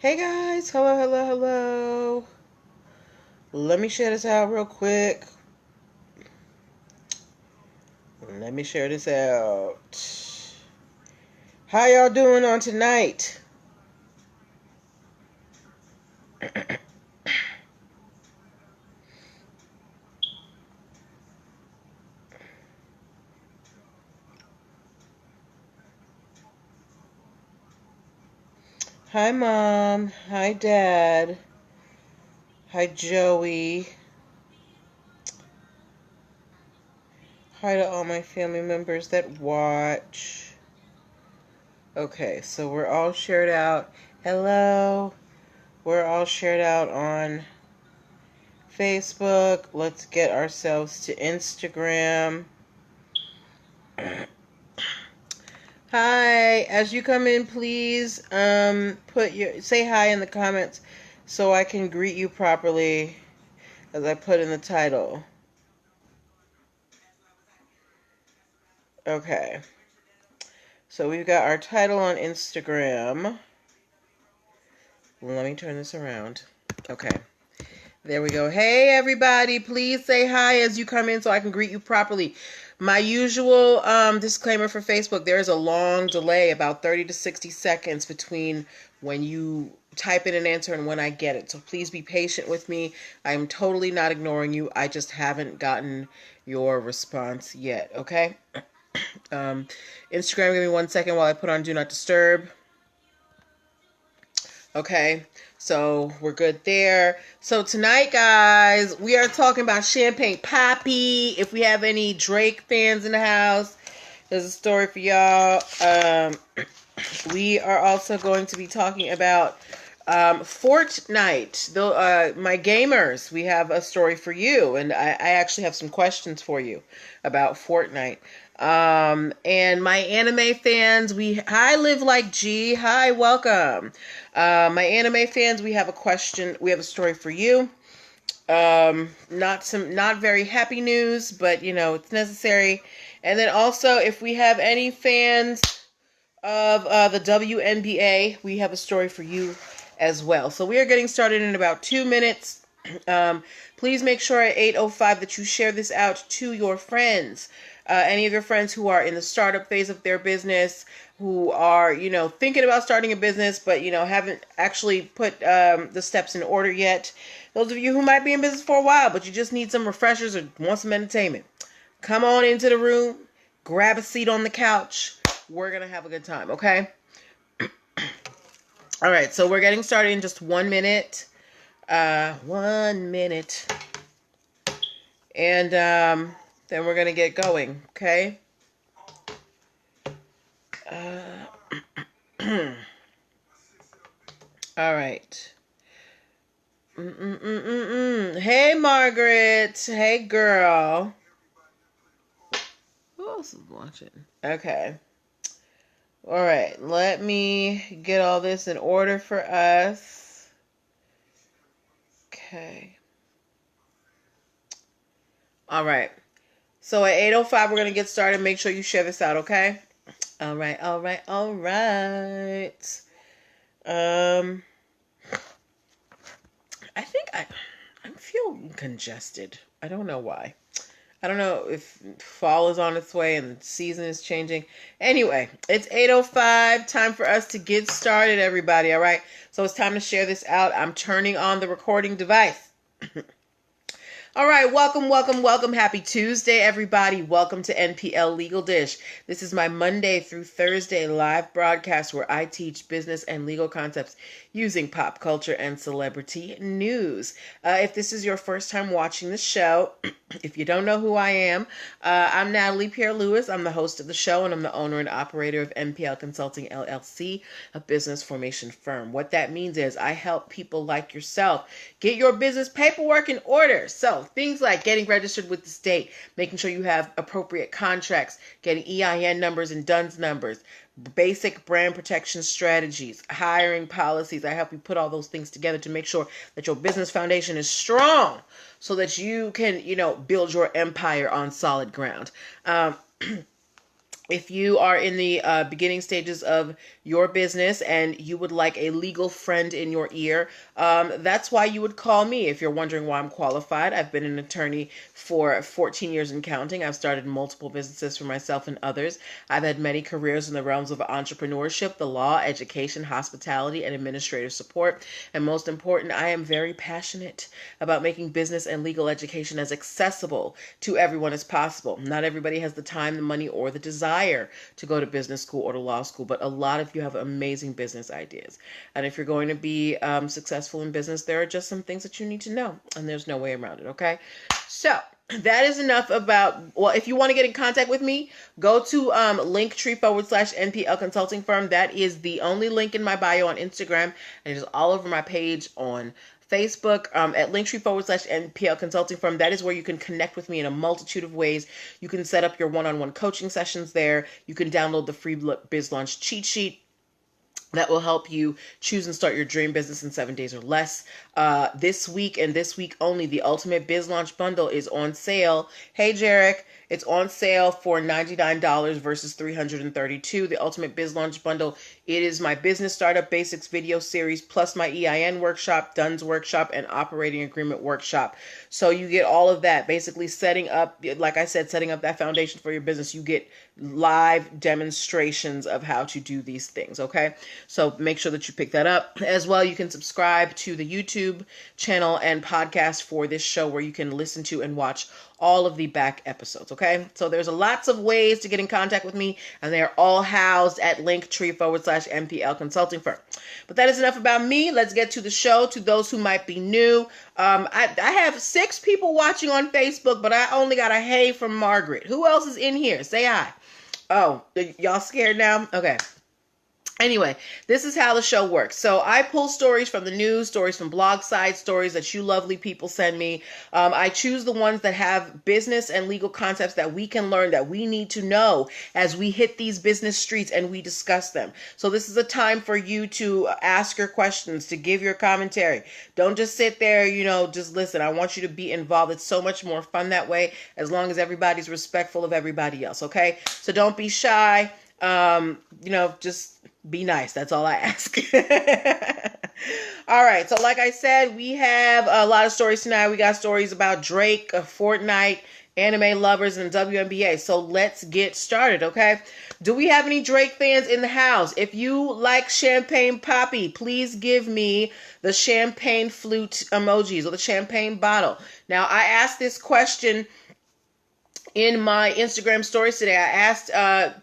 Hey guys, hello, hello, hello. Let me share this out real quick. Let me share this out. How y'all doing on tonight? Hi mom, hi dad, hi Joey, hi to all my family members that watch. Okay, so we're all shared out. Hello. We're all shared out on Facebook. Let's get ourselves to Instagram. Hi, as you come in, please say hi in the comments so I can greet you properly as I put in the title. Okay. So we've got our title on Instagram. Let me turn this around. Okay. There we go. Hey everybody, please say hi as you come in so I can greet you properly. My usual disclaimer for Facebook, there is a long delay, about 30 to 60 seconds between when you type in an answer and when I get it. So please be patient with me. I am totally not ignoring you. I just haven't gotten your response yet, okay? Instagram, give me 1 second while I put on Do Not Disturb. Okay, so we're good there. So tonight, guys, we are talking about Champagne Papi. If we have any Drake fans in the house, there's a story for y'all. We are also going to be talking about Fortnite. My gamers, we have a story for you, and I actually have some questions for you about Fortnite. And my anime fans, hi Live Like G, hi, welcome. My anime fans, we have a question, we have a story for you. Not very happy news, but you know, it's necessary. And then also, if we have any fans of the WNBA, we have a story for you as well. So we are getting started in about 2 minutes. Please make sure at 8:05 that you share this out to your friends. Any of your friends who are in the startup phase of their business, who are, thinking about starting a business, but, haven't actually put the steps in order yet. Those of you who might be in business for a while, but you just need some refreshers or want some entertainment. Come on into the room, grab a seat on the couch. We're going to have a good time, okay? All right, so we're getting started in just 1 minute. 1 minute. And then we're going to get going, okay? All right. Hey, Margaret. Hey, girl. Who else is watching? Okay. All right. Let me get all this in order for us. Okay. All right. So at 8:05, we're going to get started. Make sure you share this out, okay? All right. All right. All right. I think I'm feeling congested. I don't know why. I don't know if fall is on its way and the season is changing. Anyway, it's 8:05. Time for us to get started, everybody. All right. So it's time to share this out. I'm turning on the recording device. All right, welcome, welcome, welcome. Happy Tuesday, everybody. Welcome to NPL Legal Dish. This is my Monday through Thursday live broadcast where I teach business and legal concepts using pop culture and celebrity news. If this is your first time watching the show, if you don't know who I am, I'm Natalie Pierre-Lewis. I'm the host of the show, and I'm the owner and operator of NPL Consulting LLC, a business formation firm. What that means is I help people like yourself get your business paperwork in order. So things like getting registered with the state, making sure you have appropriate contracts, getting EIN numbers and DUNS numbers, basic brand protection strategies, hiring policies. I help you put all those things together to make sure that your business foundation is strong so that you can, build your empire on solid ground. If you are in the beginning stages of your business and you would like a legal friend in your ear, that's why you would call me. If you're wondering why I'm qualified, I've been an attorney for 14 years and counting. I've started multiple businesses for myself and others. I've had many careers in the realms of entrepreneurship, the law, education, hospitality, and administrative support. And most important, I am very passionate about making business and legal education as accessible to everyone as possible. Not everybody has the time, the money, or the desire to go to business school or to law school, but a lot of you have amazing business ideas. And if you're going to be successful in business, there are just some things that you need to know, and there's no way around it, okay? So that is enough about, well, if you want to get in contact with me, go to linktree/NPL Consulting Firm. That is the only link in my bio on Instagram, and it is all over my page on Facebook at Linktree/NPL Consulting Firm. That is where you can connect with me in a multitude of ways. You can set up your one-on-one coaching sessions there. You can download the free Biz Launch cheat sheet that will help you choose and start your dream business in 7 days or less. This week and this week only, the Ultimate Biz Launch Bundle is on sale. Hey, Jarek. It's on sale for $99 versus $332. The Ultimate Biz Launch Bundle, it is my business startup basics video series plus my EIN workshop, DUNS workshop, and operating agreement workshop. So you get all of that, basically setting up, like I said, setting up that foundation for your business. You get live demonstrations of how to do these things, okay? So make sure that you pick that up. As well, you can subscribe to the YouTube channel and podcast for this show where you can listen to and watch all of the back episodes, okay? So there's lots of ways to get in contact with me, and they're all housed at Linktree/NPL Consulting Firm. But that is enough about me. Let's get to the show. To those who might be new, I have 6 people watching on Facebook, but I only got a hey from Margaret. Who else is in here? Say hi. Oh, y'all scared now? Okay. Anyway, this is how the show works. So I pull stories from the news, stories from blog sites, stories that you lovely people send me. I choose the ones that have business and legal concepts that we can learn, that we need to know as we hit these business streets and we discuss them. So this is a time for you to ask your questions, to give your commentary. Don't just sit there, just listen. I want you to be involved. It's so much more fun that way, as long as everybody's respectful of everybody else, okay? So don't be shy. Just be nice. That's all I ask. All right. So like I said, we have a lot of stories tonight. We got stories about Drake, Fortnite, anime lovers, and WNBA. So let's get started, okay? Do we have any Drake fans in the house? If you like Champagne Poppy, please give me the champagne flute emojis or the champagne bottle. Now, I asked this question in my Instagram stories today. I asked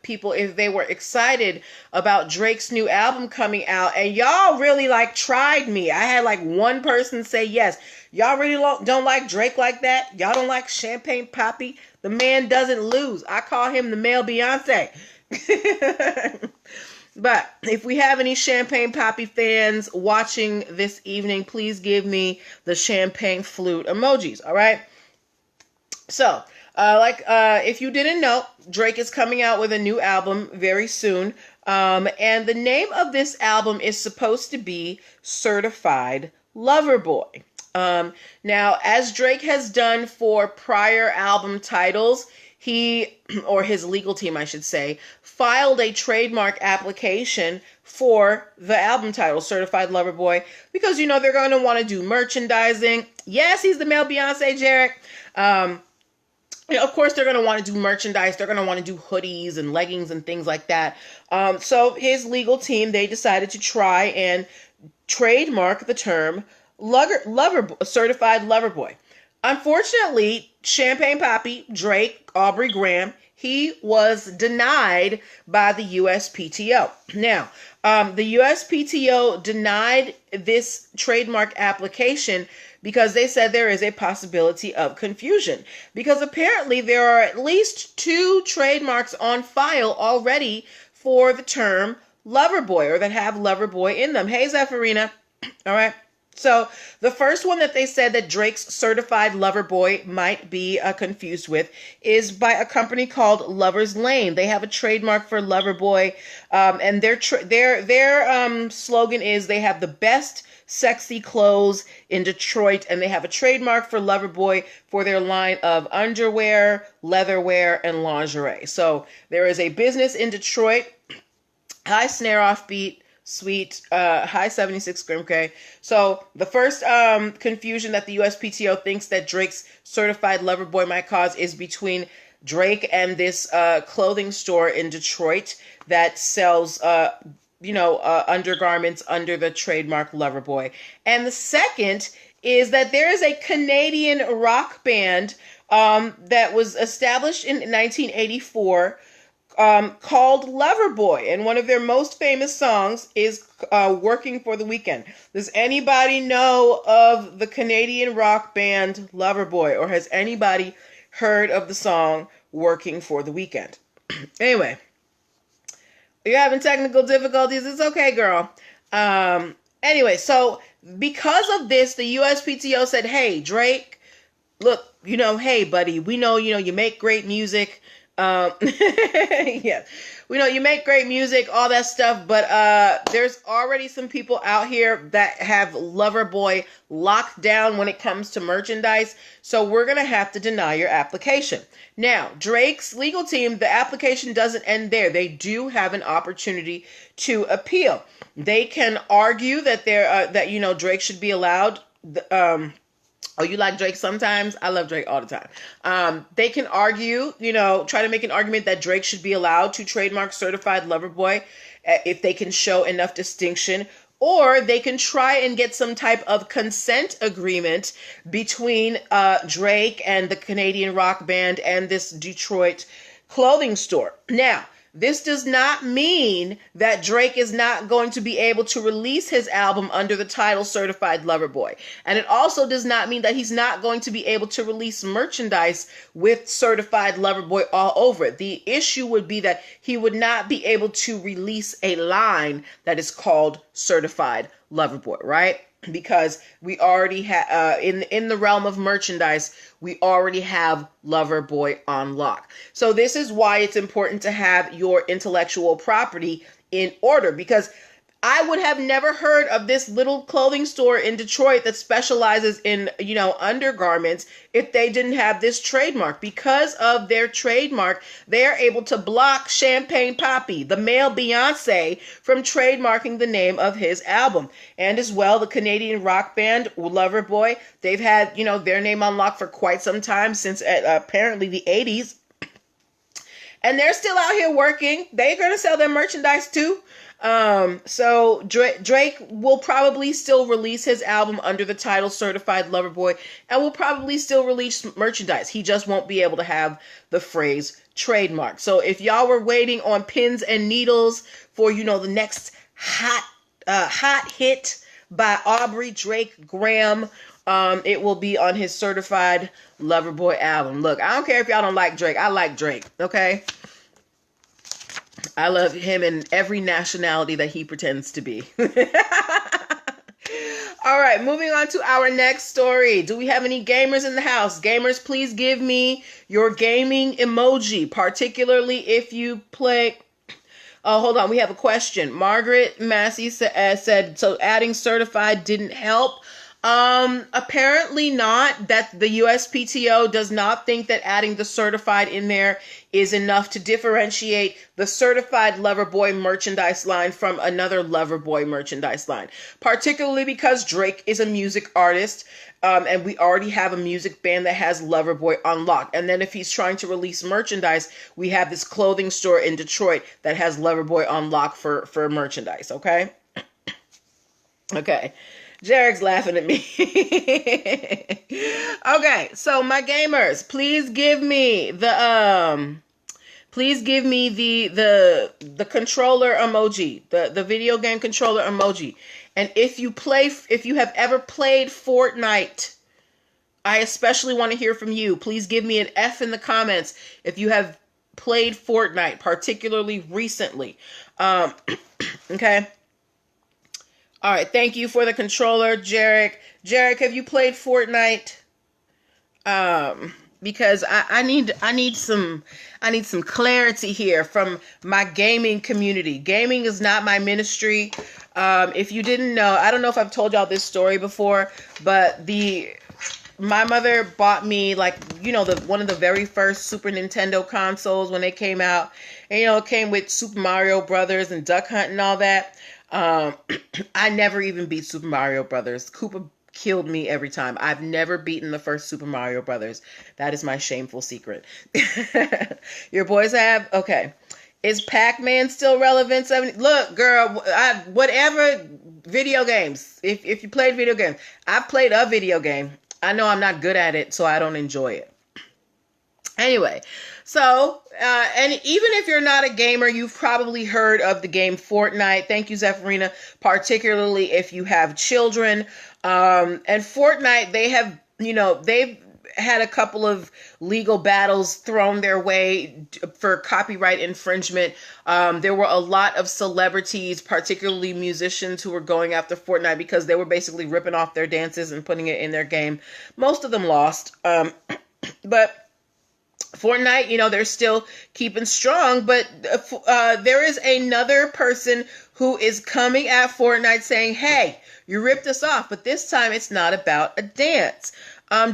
people if they were excited about Drake's new album coming out, and y'all really tried me. I had one person say yes. Y'all really don't like Drake like that? Y'all don't like Champagne Poppy? The man doesn't lose. I call him the male Beyonce. But if we have any Champagne Poppy fans watching this evening, please give me the champagne flute emojis, all right? So, if you didn't know, Drake is coming out with a new album very soon. And the name of this album is supposed to be Certified Lover Boy. Now, as Drake has done for prior album titles, he, or his legal team, I should say, filed a trademark application for the album title, Certified Lover Boy, because, they're going to want to do merchandising. Yes, he's the male Beyonce, Jarek. Of course, they're going to want to do merchandise. They're going to want to do hoodies and leggings and things like that. So his legal team, they decided to try and trademark the term Certified Lover Boy. Unfortunately, Champagne Poppy, Drake, Aubrey Graham, he was denied by the USPTO. Now, the USPTO denied this trademark application because they said there is a possibility of confusion. Because apparently there are at least 2 trademarks on file already for the term lover boy, or that have lover boy in them. Hey, Zephyrina. All right. So the first one that they said that Drake's Certified Lover Boy might be confused with is by a company called Lover's Lane. They have a trademark for Lover Boy, and their slogan is they have the best sexy clothes in Detroit, and they have a trademark for Lover Boy for their line of underwear, leatherwear, and lingerie. So there is a business in Detroit, high snare offbeat, sweet, high 76 scrim K. So the first confusion that the USPTO thinks that Drake's Certified Lover Boy might cause is between Drake and this clothing store in Detroit that sells undergarments under the trademark Lover Boy. And the second is that there is a Canadian rock band that was established in 1984 called Loverboy, and one of their most famous songs is Working for the Weekend. Does anybody know of the Canadian rock band Loverboy, or has anybody heard of the song Working for the Weekend? Anyway, you're having technical difficulties. It's okay, girl. Anyway, so because of this, the USPTO said, hey, Drake, look, hey, buddy, we know, you make great music. Yeah, we know you make great music, all that stuff, but there's already some people out here that have Loverboy locked down when it comes to merchandise, so we're gonna have to deny your application. Now, Drake's legal team, the application doesn't end there. They do have an opportunity to appeal. They can argue that Drake should be allowed. Oh, you like Drake sometimes? I love Drake all the time. They can argue, try to make an argument that Drake should be allowed to trademark Certified Lover Boy if they can show enough distinction. Or they can try and get some type of consent agreement between Drake and the Canadian rock band and this Detroit clothing store. Now, this does not mean that Drake is not going to be able to release his album under the title Certified Lover Boy. And it also does not mean that he's not going to be able to release merchandise with Certified Lover Boy all over it. The issue would be that he would not be able to release a line that is called Certified Lover Boy, right? Because we already have in the realm of merchandise, we already have Lover Boy on lock. So this is why it's important to have your intellectual property in order, because I would have never heard of this little clothing store in Detroit that specializes in, undergarments if they didn't have this trademark. Because of their trademark, they are able to block Champagne Papi, the male Beyonce, from trademarking the name of his album. And as well, the Canadian rock band Loverboy, they've had, their name on lock for quite some time, since apparently the 80s. And they're still out here working. They're going to sell their merchandise too. So Drake will probably still release his album under the title Certified Lover Boy, and will probably still release merchandise. He just won't be able to have the phrase trademark. So if y'all were waiting on pins and needles for, the next hot hit by Aubrey Drake Graham, it will be on his Certified Lover Boy album. Look, I don't care if y'all don't like Drake. I like Drake, okay? I love him in every nationality that he pretends to be. All right, moving on to our next story. Do we have any gamers in the house? Gamers, please give me your gaming emoji, particularly if you play... Oh, hold on. We have a question. Margaret Massey said, so adding certified didn't help. Apparently not. That the USPTO does not think that adding the certified in there is enough to differentiate the Certified Lover Boy merchandise line from another Lover Boy merchandise line, particularly because Drake is a music artist, and we already have a music band that has Lover Boy on lock. And then if he's trying to release merchandise, we have this clothing store in Detroit that has Lover Boy on lock for merchandise. Okay. Okay. Jarek's laughing at me. Okay, so my gamers, please give me the controller emoji, the video game controller emoji. And if you have ever played Fortnite, I especially want to hear from you. Please give me an F in the comments if you have played Fortnite, particularly recently. Okay. All right, thank you for the controller, Jarek. Jarek, have you played Fortnite? Because I need some clarity here from my gaming community. Gaming is not my ministry. If you didn't know, I don't know if I've told y'all this story before, but my mother bought me, like, the one of the very first Super Nintendo consoles when they came out, and it came with Super Mario Brothers and Duck Hunt and all that. Um, I never even beat Super Mario Brothers. Koopa killed me every time. I've never beaten the first Super Mario Brothers. That is my shameful secret. Your boys have? Okay. Is Pac-Man still relevant? Look, girl, whatever video games. If you played video games, I've played a video game. I know I'm not good at it, so I don't enjoy it. Anyway, so, and even if you're not a gamer, you've probably heard of the game Fortnite. Thank you, Zephyrina, particularly if you have children. And Fortnite, they've had a couple of legal battles thrown their way for copyright infringement. There were a lot of celebrities, particularly musicians, who were going after Fortnite because they were basically ripping off their dances and putting it in their game. Most of them lost. But Fortnite, they're still keeping strong, but there is another person who is coming at Fortnite saying, hey, you ripped us off, but this time it's not about a dance.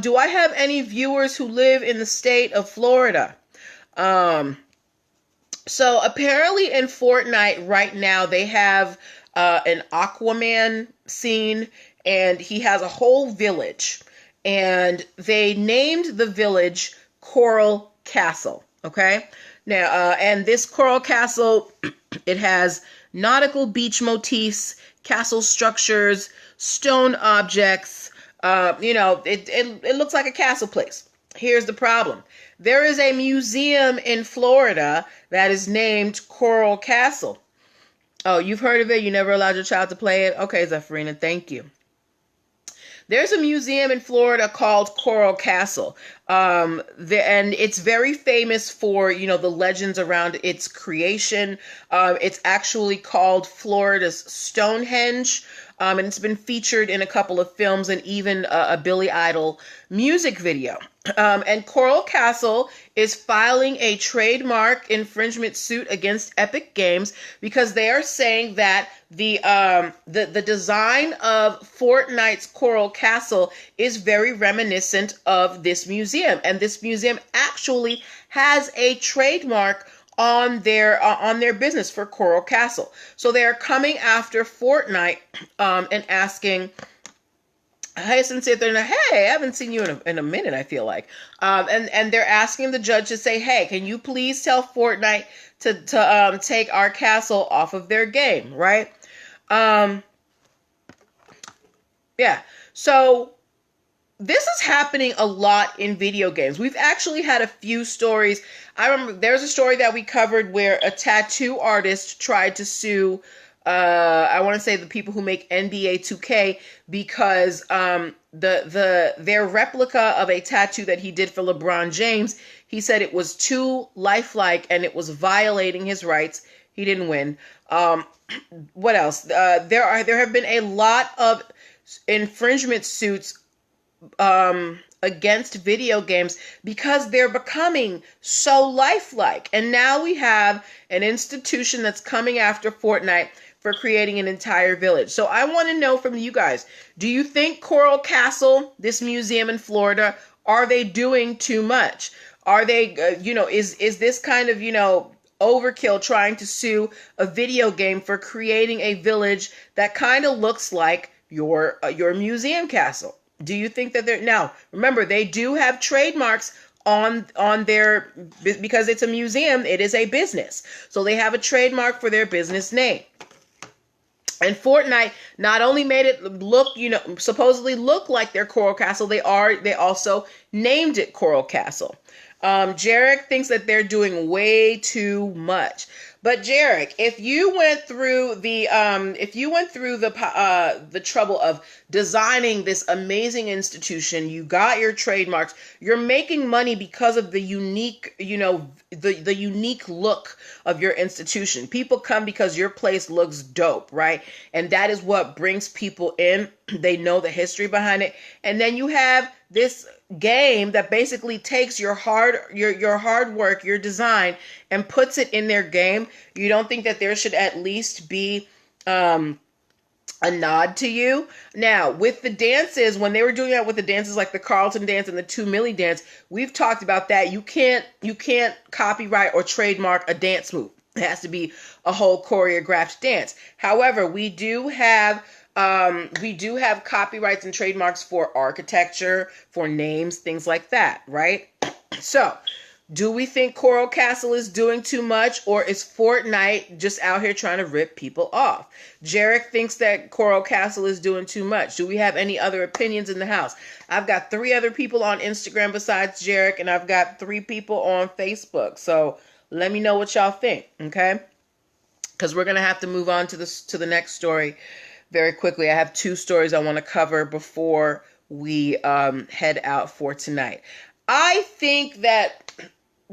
Do I have any viewers who live in the state of Florida? So apparently in Fortnite right now, they have an Aquaman scene, and he has a whole village, and they named the village Coral Castle. Okay. Now, and this Coral Castle, it has nautical beach motifs, castle structures, stone objects. It looks like a castle place. Here's the problem. There is a museum in Florida that is named Coral Castle. Oh, you've heard of it? You never allowed your child to play it? Okay, Zephyrina, thank you. There's a museum in Florida called Coral Castle. And it's very famous for, the legends around its creation. It's actually called Florida's Stonehenge. And it's been featured in a couple of films and even a Billy Idol music video. And Coral Castle is filing a trademark infringement suit against Epic Games because they are saying that the design of Fortnite's Coral Castle is very reminiscent of this museum, and this museum actually has a trademark on their business for Coral Castle. So they are coming after Fortnite and asking, hey, Cynthia, hey, I haven't seen you in a minute, I feel like. And they're asking the judge to say, hey, can you please tell Fortnite to take our castle off of their game, right? Yeah. So this is happening a lot in video games. We've actually had a few stories. I remember there's a story that we covered where a tattoo artist tried to sue I want to say the people who make NBA 2K because their replica of a tattoo that he did for LeBron James, he said it was too lifelike and it was violating his rights. He didn't win. What else? There have been a lot of infringement suits against video games because they're becoming so lifelike. And now we have an institution that's coming after Fortnite for creating an entire village. So I want to know from you guys, do you think Coral Castle, this museum in Florida, are they doing too much? Are they, is this kind of, overkill trying to sue a video game for creating a village that kind of looks like your museum castle? Do you think that now, remember, they do have trademarks on their, because it's a museum, it is a business. So they have a trademark for their business name. And Fortnite not only made it look, supposedly look like their Coral Castle, they also named it Coral Castle. Jarek thinks that they're doing way too much. But Jarek, if you went through the trouble of designing this amazing institution, you got your trademarks, you're making money because of the unique, the unique look of your institution. People come because your place looks dope, right? And that is what brings people in. They know the history behind it. And then you have this game that basically takes your hard work, your design, and puts it in their game. You don't think that there should at least be a nod to you? Now, with the dances, when they were doing that with the dances like the Carlton dance and the 2 Milli dance, we've talked about that. You can't copyright or trademark a dance move. It has to be a whole choreographed dance. However, we do have copyrights and trademarks for architecture, for names, things like that, right? So, do we think Coral Castle is doing too much, or is Fortnite just out here trying to rip people off? Jarek thinks that Coral Castle is doing too much. Do we have any other opinions in the house? I've got 3 other people on Instagram besides Jarek, and I've got 3 people on Facebook. So let me know what y'all think, okay? Because we're going to have to move on to the next story very quickly. I have 2 stories I want to cover before we head out for tonight. I think that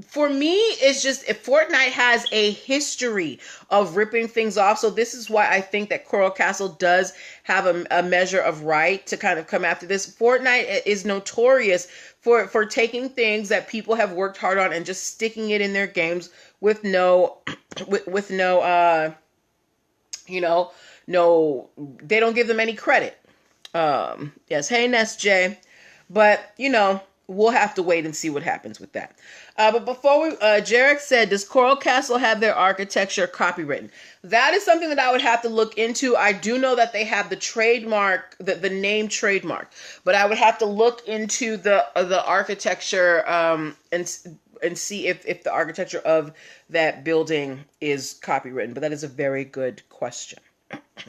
for me, it's just, if Fortnite has a history of ripping things off, so this is why I think that Coral Castle does have a measure of right to kind of come after this. Fortnite is notorious for taking things that people have worked hard on and just sticking it in their games with no, no, they don't give them any credit. Yes, hey Ness J, but we'll have to wait and see what happens with that. But before we, Jarek said, does Coral Castle have their architecture copywritten? That is something that I would have to look into. I do know that they have the trademark, the name trademark, but I would have to look into the architecture and see if the architecture of that building is copywritten. But that is a very good question.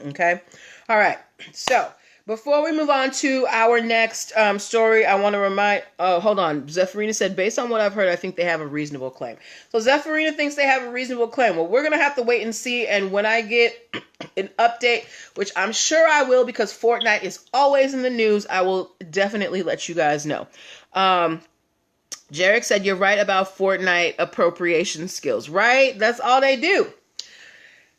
Okay. All right. So before we move on to our next story, I want to remind, hold on. Zephyrina said, based on what I've heard, I think they have a reasonable claim. So Zephyrina thinks they have a reasonable claim. Well, we're going to have to wait and see. And when I get an update, which I'm sure I will, because Fortnite is always in the news, I will definitely let you guys know. Jarek said, you're right about Fortnite appropriation skills, right? That's all they do.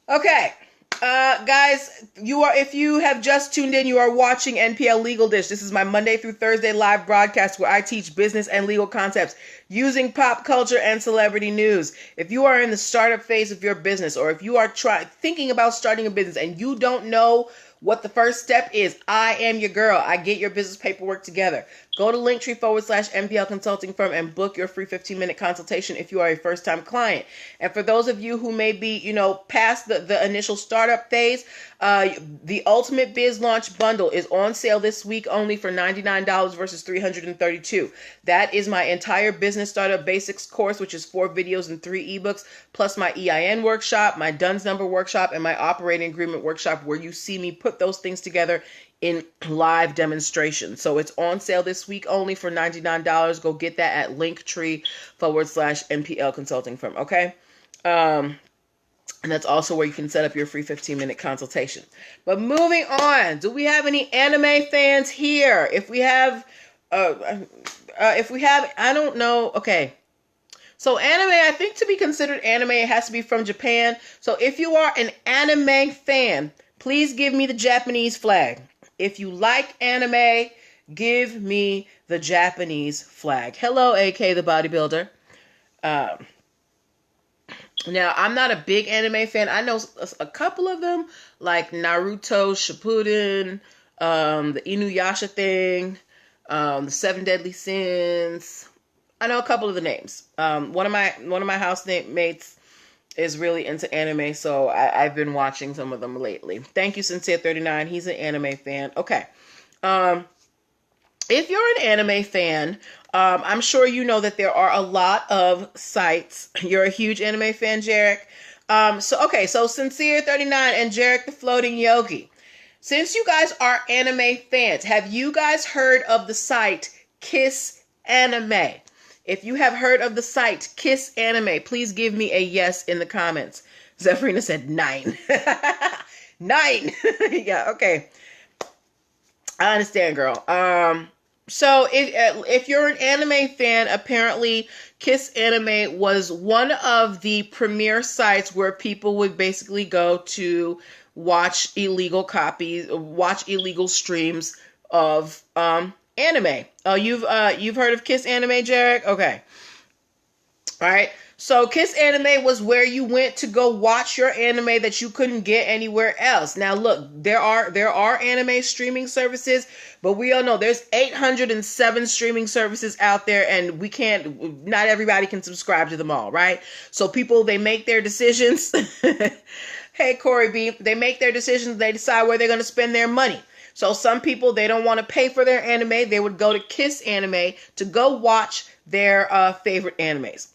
Okay. Guys, if you have just tuned in, you are watching NPL Legal Dish. This is my Monday through Thursday live broadcast where I teach business and legal concepts using pop culture and celebrity news. If you are in the startup phase of your business, or if you are thinking about starting a business and you don't know what the first step is, I am your girl. I get your business paperwork together. Go to Linktree/NPL Consulting Firm and book your free 15-minute consultation if you are a first-time client. And for those of you who may be, past the initial startup phase, the Ultimate Biz Launch Bundle is on sale this week only for $99 versus $332. That is my entire business startup basics course, which is 4 videos and 3 ebooks, plus my EIN workshop, my DUNS number workshop, and my operating agreement workshop, where you see me put those things together in live demonstration. So it's on sale this week only for $99. Go get that at Linktree/NPL Consulting Firm. Okay. And that's also where you can set up your free 15-minute consultation. But moving on, do we have any anime fans here? If we have, I don't know. Okay. So anime, I think to be considered anime, it has to be from Japan. So if you are an anime fan, please give me the Japanese flag. If you like anime, give me the Japanese flag. Hello, AK the bodybuilder. Now, I'm not a big anime fan. I know a couple of them, like Naruto Shippuden, the Inuyasha thing, the 7 Deadly Sins. I know a couple of the names. One of my housemates is really into anime, so I've been watching some of them lately. Thank you, Sincere39. He's an anime fan. Okay. If you're an anime fan, I'm sure you know that there are a lot of sites. You're a huge anime fan, Jarek. So Sincere39 and Jarek the Floating Yogi. Since you guys are anime fans, have you guys heard of the site Kiss Anime? If you have heard of the site Kiss Anime, please give me a yes in the comments. Zephyrina said 9. 9. Yeah, okay. I understand, girl. So if you're an anime fan, apparently Kiss Anime was one of the premier sites where people would basically go to watch illegal copies, watch illegal streams of anime. Oh, you've heard of Kiss Anime, Jarek? Okay. All right. So Kiss Anime was where you went to go watch your anime that you couldn't get anywhere else. Now look, there are anime streaming services, but we all know there's 807 streaming services out there, and not everybody can subscribe to them all, right? So people, they make their decisions. Hey, Corey B, they make their decisions, they decide where they're going to spend their money. So some people, they don't want to pay for their anime. They would go to Kiss Anime to go watch their favorite animes.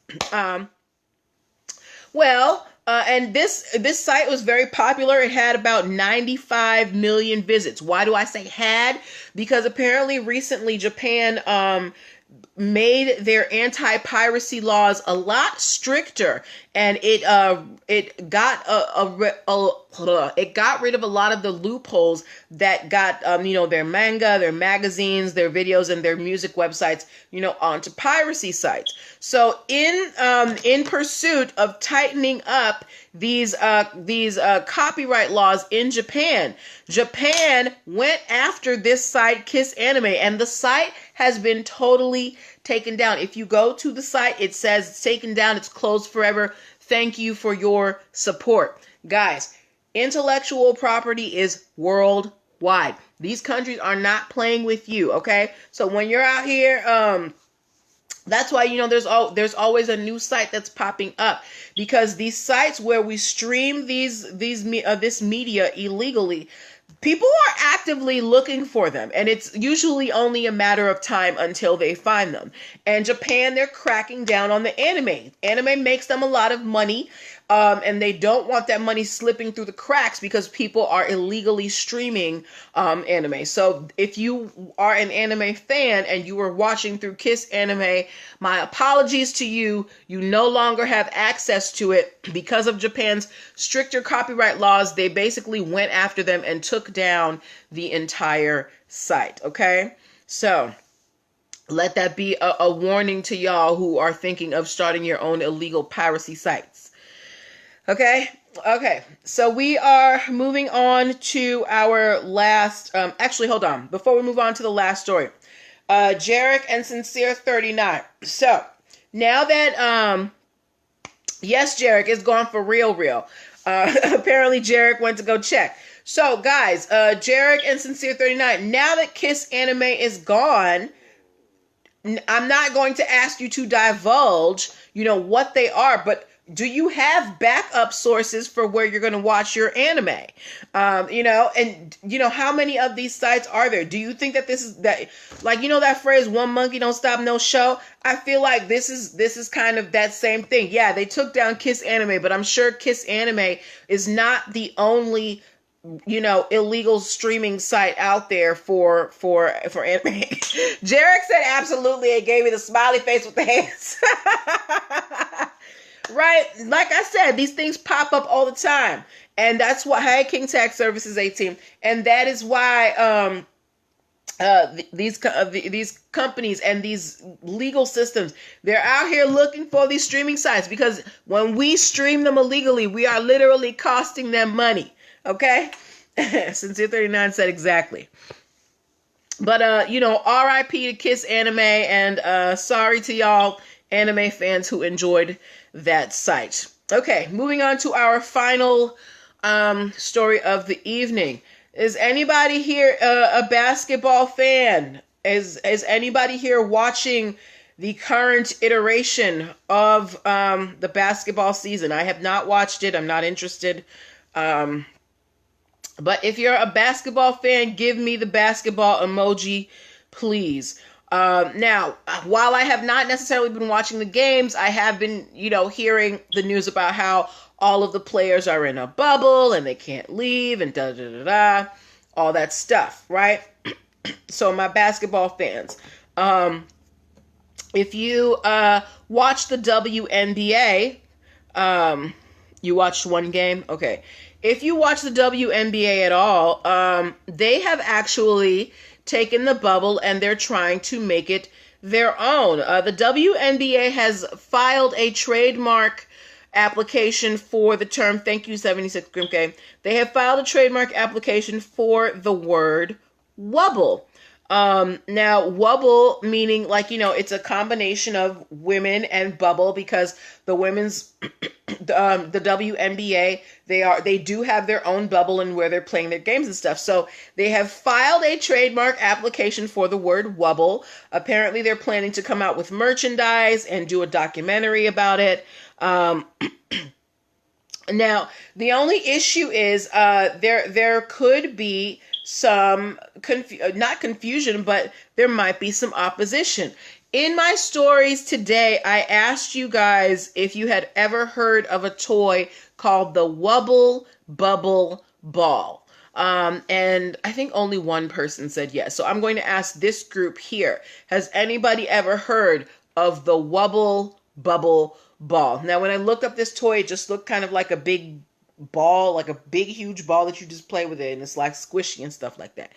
And this site was very popular. It had about 95 million visits. Why do I say had? Because apparently recently Japan made their anti-piracy laws a lot stricter, and it got rid of a lot of the loopholes that got their manga, their magazines, their videos, and their music websites onto piracy sites. So in pursuit of tightening up these copyright laws in Japan went after this site Kiss Anime, and the site has been totally taken down. If you go to the site, it says it's taken down, it's closed forever. Thank you for your support. Guys, intellectual property is worldwide. These countries are not playing with you, okay? So when you're out here, that's why, there's always a new site that's popping up, because these sites where we stream this media illegally, people are actively looking for them, and it's usually only a matter of time until they find them. And Japan, they're cracking down on the anime. Anime makes them a lot of money, and they don't want that money slipping through the cracks because people are illegally streaming anime. So if you are an anime fan and you were watching through Kiss Anime, my apologies to you. You no longer have access to it because of Japan's stricter copyright laws. They basically went after them and took down the entire site. Okay, so let that be a warning to y'all who are thinking of starting your own illegal piracy sites. Okay, so we are moving on to our last, actually, hold on. Before we move on to the last story, Jarek and Sincere 39. So, now that, yes, Jarek is gone for real. Apparently, Jarek went to go check. So, guys, Jarek and Sincere 39, now that Kiss Anime is gone, I'm not going to ask you to divulge, what they are, but do you have backup sources for where you're going to watch your anime? How many of these sites are there? Do you think that this is that, like, that phrase, one monkey don't stop no show? I feel like this is kind of that same thing. Yeah, they took down Kiss Anime, but I'm sure Kiss Anime is not the only illegal streaming site out there for anime. Jarek said absolutely and gave me the smiley face with the hands. Right? Like I said, these things pop up all the time. And that's why, hey, King Tax Services 18. And that is why these companies and these legal systems, they're out here looking for these streaming sites, because when we stream them illegally, we are literally costing them money. Okay? Sincere 39 said exactly. But, RIP to Kiss Anime, and sorry to y'all anime fans who enjoyed that site. Okay, moving on to our final story of the evening. Is anybody here a basketball fan? Is anybody here watching the current iteration of the basketball season? I have not watched it. I'm not interested. But if you're a basketball fan, give me the basketball emoji, please. Now, while I have not necessarily been watching the games, I have been, hearing the news about how all of the players are in a bubble and they can't leave and all that stuff, right? So my basketball fans, If you watch the WNBA, you watched one game? Okay. If you watch the WNBA at all, they have actually taken the bubble and they're trying to make it their own. The WNBA has filed a trademark application for the term, thank you, 76 Grimke. They have filed a trademark application for the word wubble. Now wubble meaning like, it's a combination of women and bubble because the women's, the WNBA, they do have their own bubble and where they're playing their games and stuff. So they have filed a trademark application for the word wubble. Apparently they're planning to come out with merchandise and do a documentary about it. Now the only issue is, there could be some not confusion, but there might be some opposition. In my stories today, I asked you guys if you had ever heard of a toy called the Wubble Bubble Ball. And I think only one person said yes. So I'm going to ask this group here. Has anybody ever heard of the Wubble Bubble Ball? Now, when I looked up this toy, it just looked kind of like a big ball, like a big huge ball that you just play with it, and it's like squishy and stuff like that.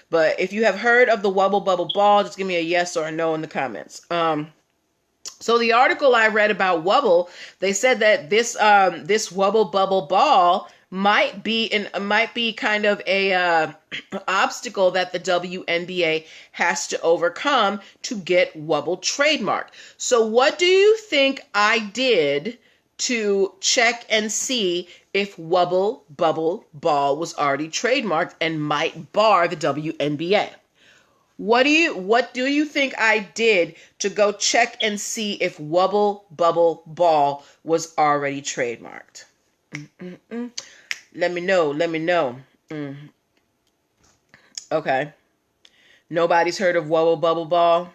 But if you have heard of the Wubble Bubble Ball, just give me a yes or a no in the comments. So the article I read about Wubble, they said that this Wubble Bubble Ball might be kind of a obstacle that the WNBA has to overcome to get Wubble trademarked. So what do you think I did to check and see if Wubble Bubble Ball was already trademarked and might bar the WNBA? What do you think I did to go check and see if Wubble Bubble Ball was already trademarked? Let me know. Okay. Nobody's heard of Wubble Bubble Ball?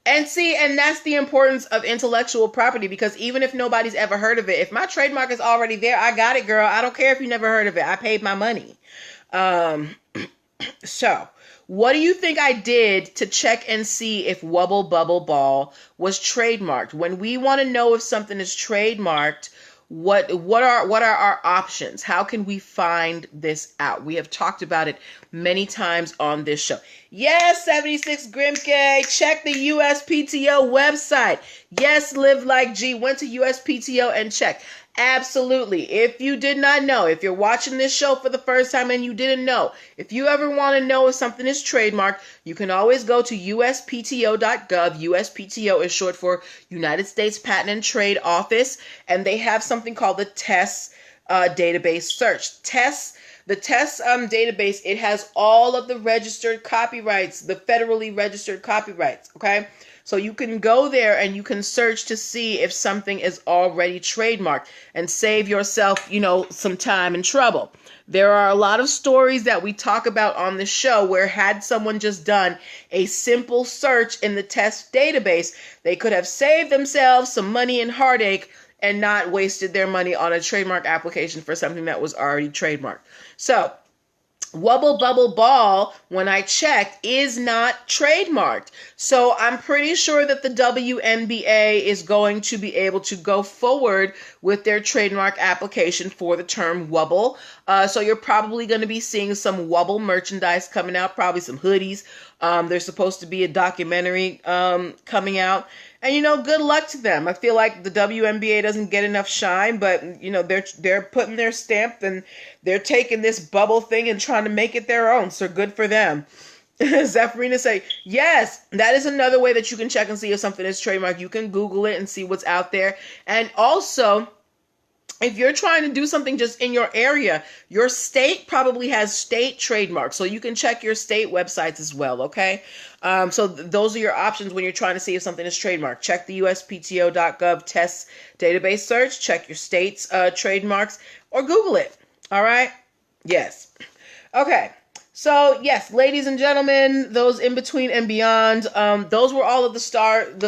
And that's the importance of intellectual property, because even if nobody's ever heard of it, if my trademark is already there, I got it, girl. I don't care if you never heard of it. I paid my money. So what do you think I did to check and see if Wubble Bubble Ball was trademarked? When we want to know if something is trademarked, what are our options? How can we find this out? We have talked about it many times on this show. Yes, 76 Grimke, check the USPTO website. Yes, Live Like G went to USPTO and checked. Absolutely. If you did not know, if you're watching this show for the first time and you didn't know, if you ever want to know if something is trademarked, you can always go to uspto.gov. USPTO is short for United States Patent and Trade Office, and they have something called the TESS database search. The TESS database, it has all of the registered copyrights, the federally registered copyrights, okay? So you can go there and you can search to see if something is already trademarked and save yourself, some time and trouble. There are a lot of stories that we talk about on the show where had someone just done a simple search in the TESS database, they could have saved themselves some money and heartache and not wasted their money on a trademark application for something that was already trademarked. So Wubble Bubble Ball, when I checked, is not trademarked. So I'm pretty sure that the WNBA is going to be able to go forward with their trademark application for the term Wubble. So you're probably going to be seeing some Wubble merchandise coming out, probably some hoodies. There's supposed to be a documentary coming out. And, good luck to them. I feel like the WNBA doesn't get enough shine, but, they're putting their stamp and they're taking this bubble thing and trying to make it their own. So good for them. Zephyrina say, yes, that is another way that you can check and see if something is trademarked. You can Google it and see what's out there. And also, if you're trying to do something just in your area, your state probably has state trademarks. So you can check your state websites as well, okay? So those are your options when you're trying to see if something is trademarked. Check the uspto.gov TESS database search. Check your state's trademarks or Google it, all right? Yes. Okay. So yes, ladies and gentlemen, those in between and beyond, those were all of the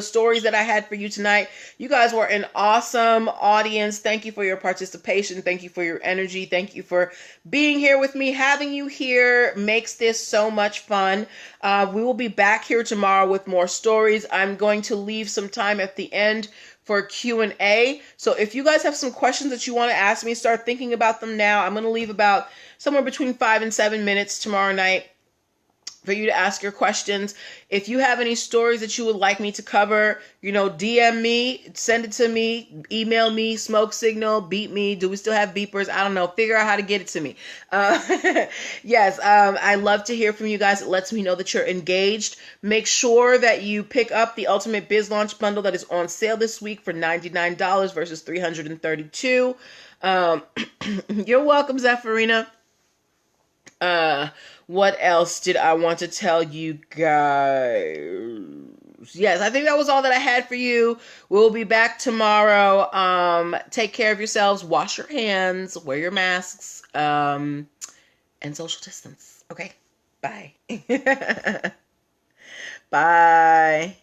stories that I had for you tonight. You guys were an awesome audience. Thank you for your participation. Thank you for your energy. Thank you for being here with me. Having you here makes this so much fun. We will be back here tomorrow with more stories. I'm going to leave some time at the end for Q&A. So if you guys have some questions that you want to ask me, start thinking about them now. I'm going to leave about somewhere between 5 and 7 minutes tomorrow night for you to ask your questions. If you have any stories that you would like me to cover, DM me, send it to me, email me, smoke signal, beep me. Do we still have beepers? I don't know. Figure out how to get it to me. Yes, I love to hear from you guys. It lets me know that you're engaged. Make sure that you pick up the Ultimate Biz Launch Bundle that is on sale this week for $99 versus $332. You're welcome, Zephyrina. What else did I want to tell you guys? Yes, I think that was all that I had for you. We'll be back tomorrow. Take care of yourselves. Wash your hands. Wear your masks. And social distance. Okay. Bye. Bye.